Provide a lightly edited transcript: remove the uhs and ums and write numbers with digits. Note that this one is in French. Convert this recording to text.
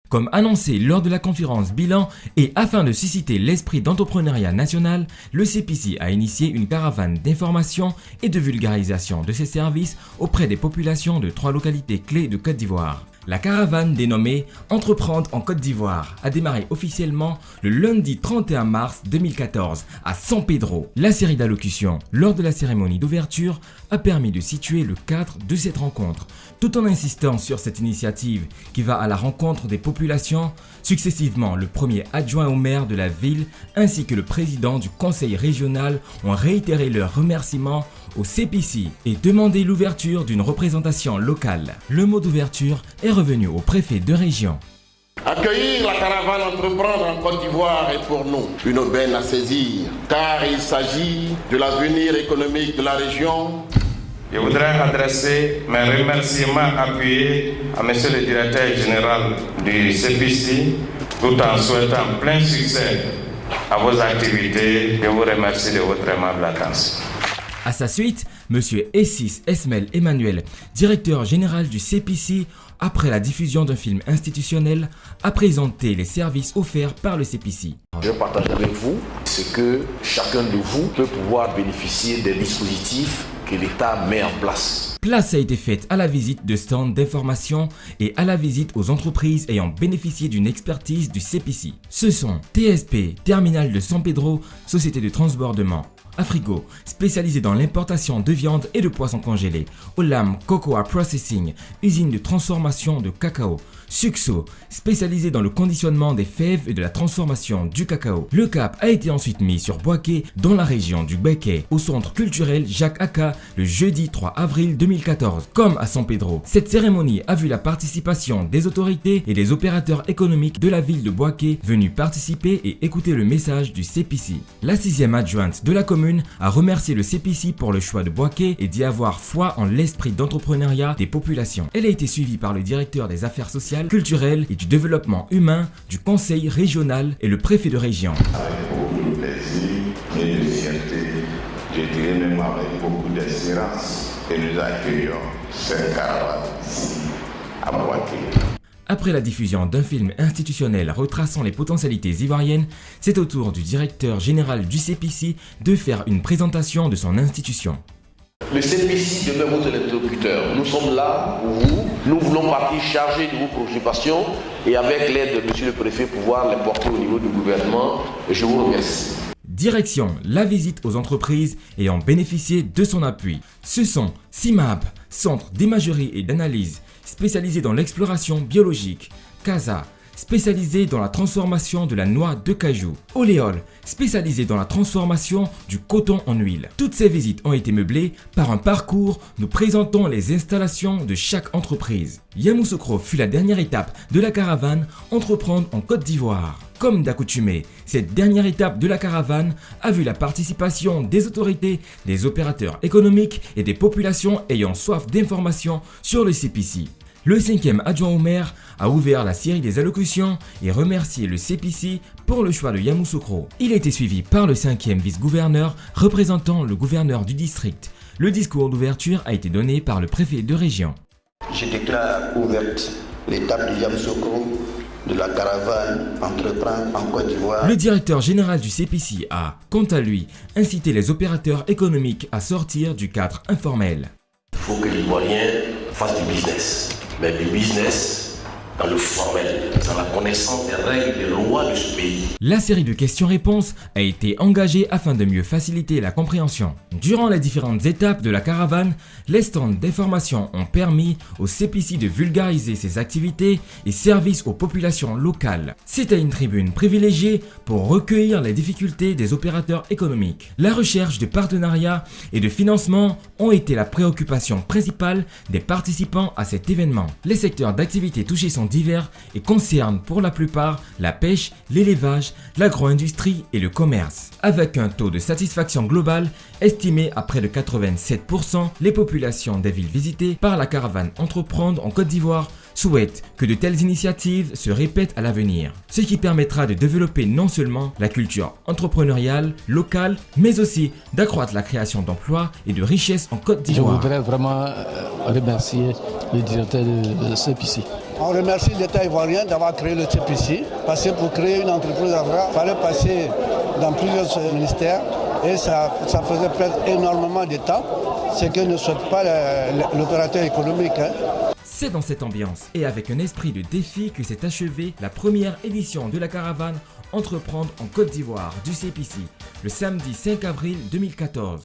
Comme annoncé lors de la conférence bilan et afin de susciter l'esprit d'entrepreneuriat national, le CPC a initié une caravane d'information et de vulgarisation de ses services auprès des populations de 3 localités clés de Côte d'Ivoire. La caravane dénommée Entreprendre en Côte d'Ivoire a démarré officiellement le lundi 31 mars 2014 à San Pedro. La série d'allocutions lors de la cérémonie d'ouverture a permis de situer le cadre de cette rencontre, tout en insistant sur cette initiative qui va à la rencontre des populations. Successivement, le premier adjoint au maire de la ville ainsi que le président du conseil régional ont réitéré leurs remerciements au CPC et demandé l'ouverture d'une représentation locale. Le mot d'ouverture est revenu au préfet de région. Accueillir la caravane Entreprendre en Côte d'Ivoire est pour nous une aubaine à saisir, car il s'agit de l'avenir économique de la région. Je voudrais adresser mes remerciements appuyés à Monsieur le Directeur Général du CPC, tout en souhaitant plein succès à vos activités. Je vous remercie de votre aimable attention. À sa suite, M. Essis Esmel Emmanuel, directeur général du CPC, après la diffusion d'un film institutionnel, a présenté les services offerts par le CPC. Je partage avec vous ce que chacun de vous peut pouvoir bénéficier des dispositifs que l'État met en place. Place a été faite à la visite de stands d'information et à la visite aux entreprises ayant bénéficié d'une expertise du CPC. Ce sont TSP, Terminal de San Pedro, Société de transbordement, Afrigo, spécialisé dans l'importation de viande et de poissons congelés, Olam Cocoa Processing, usine de transformation de cacao, Suxo, spécialisé dans le conditionnement des fèves et de la transformation du cacao. Le cap a été ensuite mis sur Boaké dans la région du Béquet, au centre culturel Jacques Aka le jeudi 3 avril 2014. Comme à San Pedro, cette cérémonie a vu la participation des autorités et des opérateurs économiques de la ville de Boaké venus participer et écouter le message du CPC. La 6e adjointe de la commune a remercié le CPC pour le choix de Boaké et d'y avoir foi en l'esprit d'entrepreneuriat des populations. Elle a été suivie par le directeur des affaires sociales, culturelles et du développement humain du conseil régional et le préfet de région. Avec beaucoup de plaisir et de fierté, je dirais même avec beaucoup d'espérance, que nous accueillons cette caravane ici à Boaké. Après la diffusion d'un film institutionnel retraçant les potentialités ivoiriennes, c'est au tour du directeur général du CPC de faire une présentation de son institution. Le CPC demeure votre interlocuteur. Nous sommes là pour vous. Nous voulons partir chargés de vos préoccupations et avec l'aide de Monsieur le Préfet pouvoir les porter au niveau du gouvernement. Je vous remercie. Direction la visite aux entreprises ayant bénéficié de son appui. Ce sont CIMAB, Centre d'imagerie et d'analyse, spécialisé dans l'exploration biologique, CASA, spécialisé dans la transformation de la noix de cajou, Oléol, spécialisé dans la transformation du coton en huile. Toutes ces visites ont été meublées par un parcours nous présentant les installations de chaque entreprise. Yamoussoukro fut la dernière étape de la caravane Entreprendre en Côte d'Ivoire. Comme d'accoutumé, cette dernière étape de la caravane a vu la participation des autorités, des opérateurs économiques et des populations ayant soif d'informations sur le CPC. Le 5e adjoint au maire a ouvert la série des allocutions et remercié le CPC pour le choix de Yamoussoukro. Il a été suivi par le 5e vice-gouverneur représentant le gouverneur du district. Le discours d'ouverture a été donné par le préfet de région. Je déclare ouverte l'étape de Yamoussoukro de la caravane Entreprendre en Côte d'Ivoire. Le directeur général du CPC a, quant à lui, incité les opérateurs économiques à sortir du cadre informel. Il faut que les Ivoiriens fassent du business. Mais du business dans le formel, dans la connaissance des règles et des lois de ce pays. La série de questions-réponses a été engagée afin de mieux faciliter la compréhension. Durant les différentes étapes de la caravane, les stands d'information ont permis au CPC de vulgariser ses activités et services aux populations locales. C'était une tribune privilégiée pour recueillir les difficultés des opérateurs économiques. La recherche de partenariats et de financement ont été la préoccupation principale des participants à cet événement. Les secteurs d'activité touchés sont divers et concernent pour la plupart la pêche, l'élevage, l'agro-industrie et le commerce. Avec un taux de satisfaction global estimé à près de 87%, les populations des villes visitées par la caravane Entreprendre en Côte d'Ivoire souhaite que de telles initiatives se répètent à l'avenir, ce qui permettra de développer non seulement la culture entrepreneuriale locale, mais aussi d'accroître la création d'emplois et de richesses en Côte d'Ivoire. Je voudrais vraiment remercier le directeur de CEPICI. On remercie l'État ivoirien d'avoir créé le CEPICI, parce que pour créer une entreprise d'Afrique, il fallait passer dans plusieurs ministères et ça faisait perdre énormément de temps, ce que ne souhaite pas l'opérateur économique. C'est dans cette ambiance et avec un esprit de défi que s'est achevée la première édition de la caravane Entreprendre en Côte d'Ivoire du CEPICI le samedi 5 avril 2014.